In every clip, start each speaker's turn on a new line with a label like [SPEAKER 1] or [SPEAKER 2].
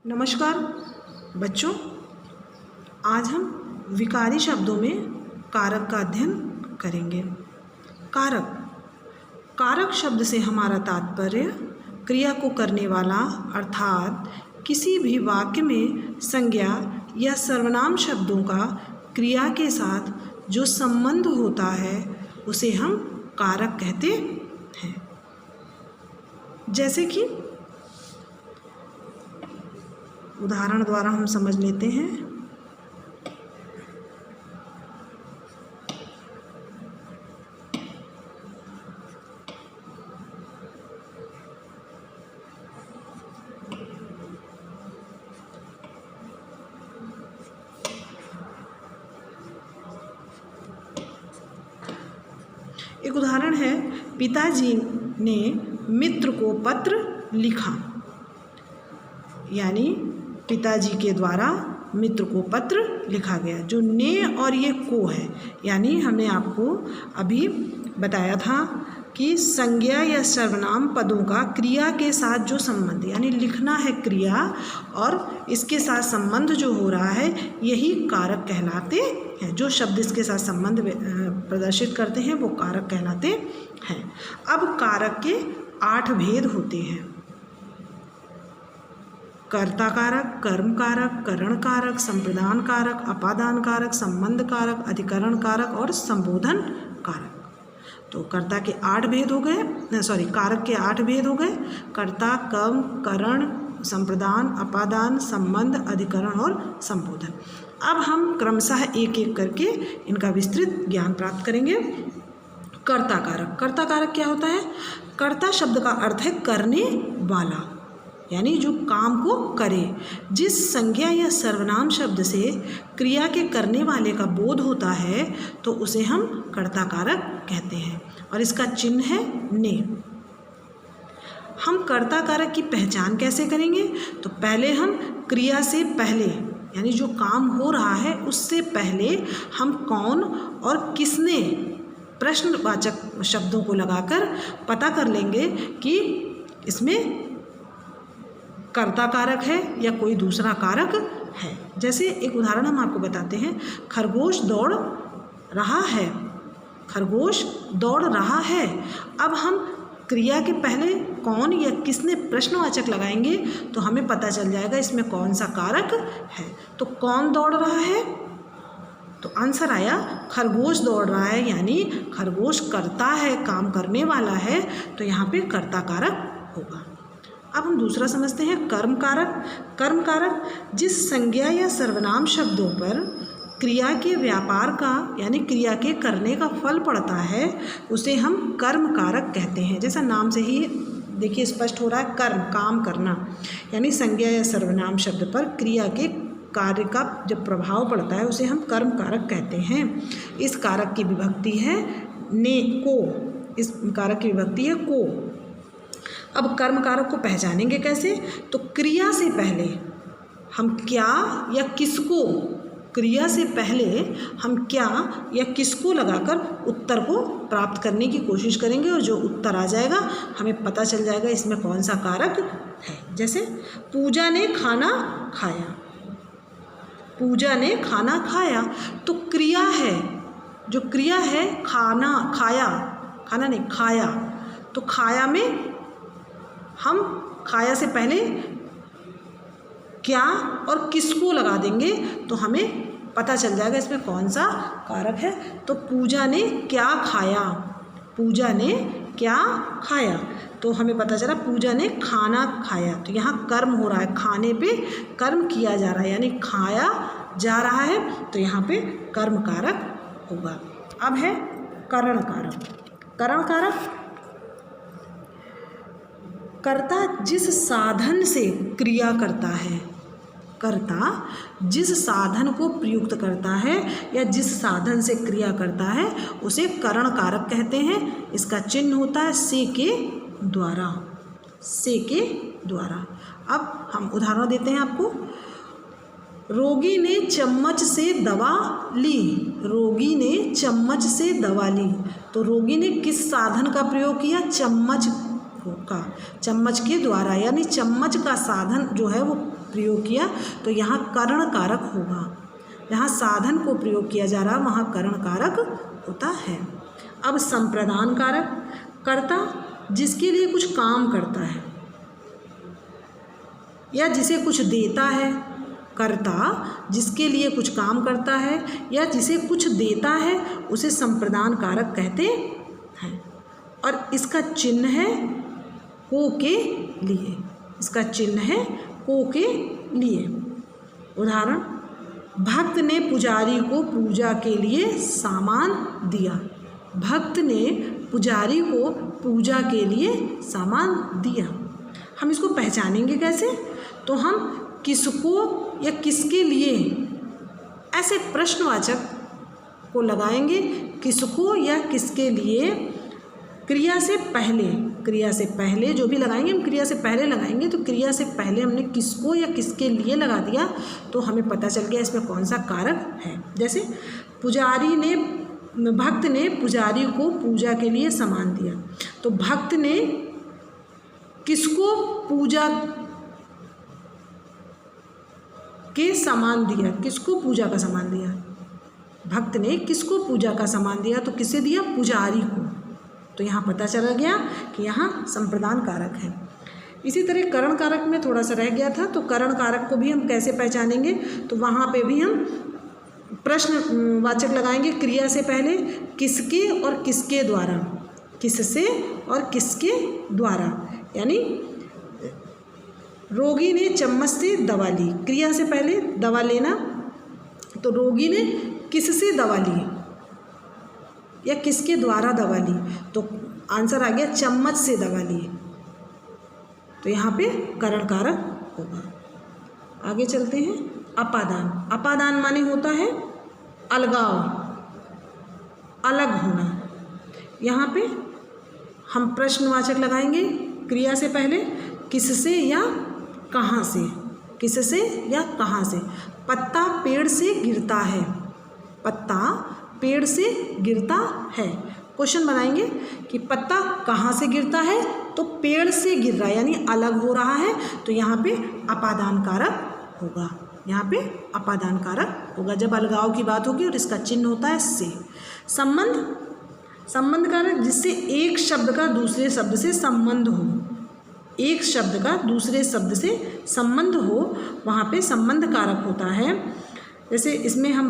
[SPEAKER 1] नमस्कार बच्चों, आज हम विकारी शब्दों में कारक का अध्ययन करेंगे। कारक कारक शब्द से हमारा तात्पर्य क्रिया को करने वाला अर्थात किसी भी वाक्य में संज्ञा या सर्वनाम शब्दों का क्रिया के साथ जो संबंध होता है उसे हम कारक कहते हैं। जैसे कि उदाहरण द्वारा हम समझ लेते हैं। एक उदाहरण है, पिताजी ने मित्र को पत्र लिखा, यानी पिताजी के द्वारा मित्र को पत्र लिखा गया। जो ने और ये को है, यानी हमने आपको अभी बताया था कि संज्ञा या सर्वनाम पदों का क्रिया के साथ जो संबंध, यानी लिखना है क्रिया और इसके साथ संबंध जो हो रहा है यही कारक कहलाते हैं। जो शब्द इसके साथ संबंध प्रदर्शित करते हैं वो कारक कहलाते हैं। अब कारक के 8 भेद होते हैं। कर्ता कारक, कर्म कारक, करण कारक, संप्रदान कारक, अपादान कारक, संबंध कारक, अधिकरण कारक और संबोधन कारक। तो कर्ता के 8 भेद हो गए, कारक के 8 भेद हो गए। कर्ता, कर्म, करण, संप्रदान, अपादान, संबंध, अधिकरण और संबोधन। अब हम क्रमशः एक एक करके इनका विस्तृत ज्ञान प्राप्त करेंगे। कर्ता कारक। कर्ता कारक क्या होता है? कर्ता शब्द का अर्थ है करने वाला, यानी जो काम को करे। जिस संज्ञा या सर्वनाम शब्द से क्रिया के करने वाले का बोध होता है तो उसे हम कर्ता कारक कहते हैं और इसका चिन्ह है ने। हम कर्ता कारक की पहचान कैसे करेंगे? तो पहले हम क्रिया से पहले, यानी जो काम हो रहा है उससे पहले हम कौन और किसने प्रश्नवाचक शब्दों को लगाकर पता कर लेंगे कि इसमें कर्ता कारक है या कोई दूसरा कारक है। जैसे एक उदाहरण हम आपको बताते हैं, खरगोश दौड़ रहा है। खरगोश दौड़ रहा है। अब हम क्रिया के पहले कौन या किसने प्रश्नवाचक लगाएंगे तो हमें पता चल जाएगा इसमें कौन सा कारक है। तो कौन दौड़ रहा है? तो आंसर आया खरगोश दौड़ रहा है, यानी खरगोश करता है, काम करने वाला है, तो यहाँ पे कर्ता कारक होगा। अब हम दूसरा समझते हैं, कर्म कारक। कर्म कारक जिस संज्ञा या सर्वनाम शब्दों पर क्रिया के व्यापार का, यानी क्रिया के करने का फल पड़ता है उसे हम कर्म कारक कहते हैं। जैसा नाम से ही देखिए स्पष्ट हो रहा है, कर्म काम करना, यानी संज्ञा या सर्वनाम शब्द पर क्रिया के कार्य का जब प्रभाव पड़ता है उसे हम कर्म कारक कहते हैं। इस कारक की विभक्ति है ने को। इस कारक की विभक्ति है को। अब कर्म कारक को पहचानेंगे कैसे? तो क्रिया से पहले हम क्या या किसको, क्रिया से पहले हम क्या या किसको लगाकर उत्तर को प्राप्त करने की कोशिश करेंगे और जो उत्तर आ जाएगा हमें पता चल जाएगा इसमें कौन सा कारक है। जैसे पूजा ने खाना खाया। पूजा ने खाना खाया, तो क्रिया है, जो क्रिया है खाना, खाया, खाना नहीं खाया, तो खाया में हम खाया से पहले क्या और किसको लगा देंगे तो हमें पता चल जाएगा इसमें कौन सा कारक है। तो पूजा ने क्या खाया, पूजा ने क्या खाया, तो हमें पता चला पूजा ने खाना खाया। तो यहाँ कर्म हो रहा है, खाने पे कर्म किया जा रहा है, यानी खाया जा रहा है, तो यहाँ पे कर्म कारक होगा। अब है करण कारक। करण कारक कर्ता जिस साधन से क्रिया करता है, कर्ता जिस साधन को प्रयुक्त करता है या जिस साधन से क्रिया करता है उसे करण कारक कहते हैं। इसका चिन्ह होता है से के द्वारा, से के द्वारा। अब हम उदाहरण देते हैं आपको। रोगी ने चम्मच से दवा ली। रोगी ने चम्मच से दवा ली, तो रोगी ने किस साधन का प्रयोग किया? चम्मच का, चम्मच के द्वारा, यानी चम्मच का साधन जो है वो प्रयोग किया तो यहाँ करण कारक होगा। जहाँ साधन को प्रयोग किया जा रहा वहाँ करण कारक होता है। अब संप्रदान कारक, कर्ता जिसके लिए कुछ काम करता है या जिसे कुछ देता है, कर्ता जिसके लिए कुछ काम करता है या जिसे कुछ देता है उसे संप्रदान कारक कहते हैं। और इसका चिन्ह है को के लिए, इसका चिन्ह है को के लिए। उदाहरण, भक्त ने पुजारी को पूजा के लिए सामान दिया। भक्त ने पुजारी को पूजा के लिए सामान दिया। हम इसको पहचानेंगे कैसे? तो हम किसको या किसके लिए ऐसे प्रश्नवाचक को लगाएंगे। किसको या किसके लिए क्रिया से पहले, क्रिया से पहले जो भी लगाएंगे हम क्रिया से पहले लगाएंगे। तो क्रिया से पहले हमने किसको या किसके लिए लगा दिया तो हमें पता चल गया इसमें कौन सा कारक है। जैसे पुजारी ने, भक्त ने पुजारी को पूजा के लिए सामान दिया, तो भक्त ने किसको पूजा के सामान दिया, किसको पूजा का सामान दिया? भक्त ने किसको पूजा का सामान दिया तो किसे दिया? पुजारी को। तो यहाँ पता चला गया कि यहाँ संप्रदान कारक है। इसी तरह करण कारक में थोड़ा सा रह गया था, तो करण कारक को भी हम कैसे पहचानेंगे? तो वहाँ पे भी हम प्रश्नवाचक लगाएंगे क्रिया से पहले, किसके और किसके द्वारा, किससे और किसके द्वारा। यानी रोगी ने चम्मच से दवा ली, क्रिया से पहले दवा लेना, तो रोगी ने किससे दवा ली या किसके द्वारा दवा ली, तो आंसर आ गया चम्मच से दवा ली। तो यहाँ पे करण कारक होगा। आगे चलते हैं। अपादान, अपादान माने होता है अलगाव, अलग होना। यहाँ पे हम प्रश्नवाचक लगाएंगे क्रिया से पहले, किससे या कहाँ से, किससे या कहाँ से। पत्ता पेड़ से गिरता है, पत्ता पेड़ से गिरता है। क्वेश्चन बनाएंगे कि पत्ता कहाँ से गिरता है, तो पेड़ से गिर रहा है यानी अलग हो रहा है, तो यहाँ पे अपादान कारक होगा। यहाँ पे अपादान कारक होगा जब अलगाव की बात होगी और इसका चिन्ह होता है से। संबंध, संबंध कारक जिससे एक शब्द का दूसरे शब्द से संबंध हो, एक शब्द का दूसरे शब्द से संबंध हो, वहाँ पे संबंध कारक होता है। जैसे इसमें हम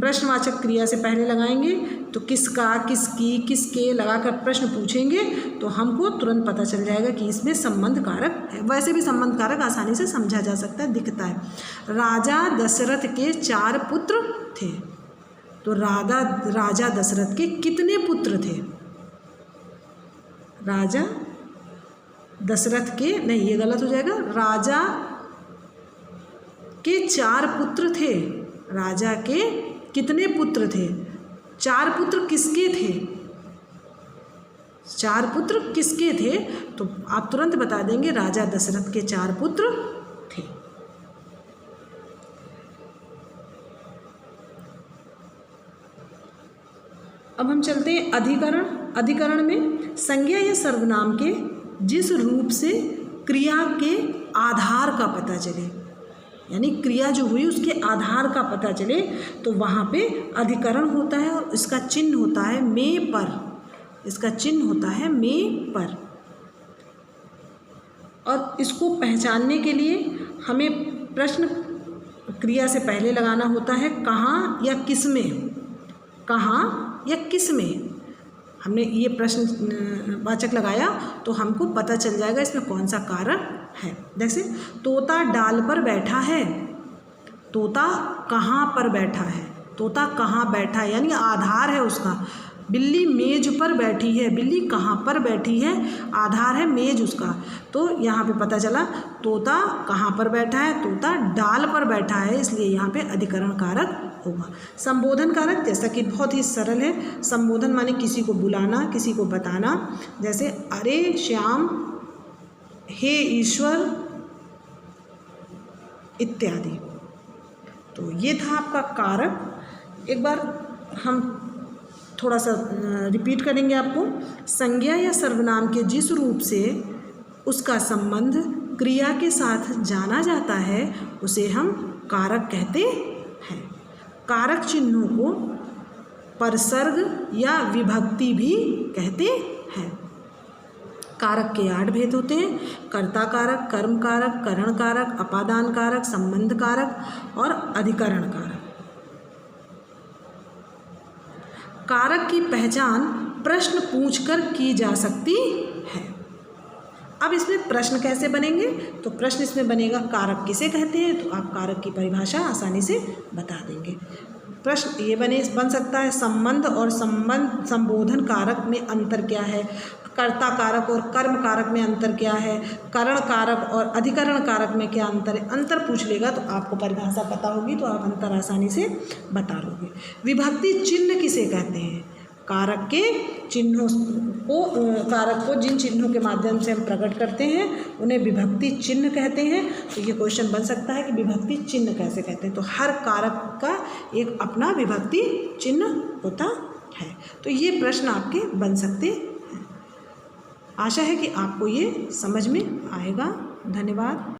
[SPEAKER 1] प्रश्नवाचक क्रिया से पहले लगाएंगे, तो किसका, किसकी, किसके लगाकर प्रश्न पूछेंगे तो हमको तुरंत पता चल जाएगा कि इसमें संबंध कारक है। वैसे भी संबंध कारक आसानी से समझा जा सकता है, दिखता है। राजा दशरथ के 4 पुत्र थे, तो राजा दशरथ के कितने पुत्र थे? राजा दशरथ के, नहीं ये गलत हो जाएगा, राजा के 4 पुत्र थे। राजा के कितने पुत्र थे? 4 पुत्र किसके थे? 4 पुत्र किसके थे? तो आप तुरंत बता देंगे राजा दशरथ के 4 पुत्र थे। अब हम चलते हैं अधिकरण। अधिकरण में संज्ञा या सर्वनाम के जिस रूप से क्रिया के आधार का पता चले, यानी क्रिया जो हुई उसके आधार का पता चले, तो वहाँ पे अधिकरण होता है और इसका चिन्ह होता है में पर, इसका चिन्ह होता है में पर। और इसको पहचानने के लिए हमें प्रश्न क्रिया से पहले लगाना होता है कहाँ या किस में, कहाँ या किस में। हमने ये प्रश्नवाचक लगाया तो हमको पता चल जाएगा इसमें कौन सा कारक है। जैसे तोता डाल पर बैठा है, तोता कहाँ पर बैठा है, तोता कहाँ बैठा है यानी आधार है उसका। बिल्ली मेज पर बैठी है, बिल्ली कहाँ पर बैठी है, आधार है मेज उसका। तो यहाँ पे पता चला तोता कहाँ पर बैठा है, तोता डाल पर बैठा है, इसलिए यहाँ पे अधिकरण कारक होगा। संबोधन कारक जैसा कि बहुत ही सरल है। संबोधन माने किसी को बुलाना, किसी को बताना। जैसे अरे श्याम, हे ईश्वर इत्यादि। तो ये था आपका कारक। एक बार हम थोड़ा सा रिपीट करेंगे आपको। संज्ञा या सर्वनाम के जिस रूप से उसका संबंध क्रिया के साथ जाना जाता है उसे हम कारक कहते हैं। कारक चिन्हों को परसर्ग या विभक्ति भी कहते हैं। कारक के 8 भेद होते हैं: कर्ता कारक, कर्म कारक, करण कारक, अपादान कारक, संबंध कारक और अधिकरण कारक। कारक की पहचान प्रश्न पूछकर की जा सकती है। अब इसमें प्रश्न कैसे बनेंगे? तो प्रश्न इसमें बनेगा कारक किसे कहते हैं, तो आप कारक की परिभाषा आसानी से बता देंगे। प्रश्न ये बन सकता है संबंध और संबोधन कारक में अंतर क्या है, कर्ता कारक और कर्म कारक में अंतर क्या है, करण कारक और अधिकरण कारक में क्या अंतर है। अंतर पूछ लेगा तो आपको परिभाषा पता होगी तो आप अंतर आसानी से बता लोगे। विभक्ति चिन्ह किसे कहते हैं? कारक के चिन्हों को कारक को जिन चिन्हों के माध्यम से हम प्रकट करते हैं उन्हें विभक्ति चिन्ह कहते हैं। तो ये क्वेश्चन बन सकता है कि विभक्ति चिन्ह कैसे कहते हैं। तो हर कारक का एक अपना विभक्ति चिन्ह होता है। तो ये प्रश्न आपके बन सकते हैं। आशा है कि आपको ये समझ में आएगा। धन्यवाद।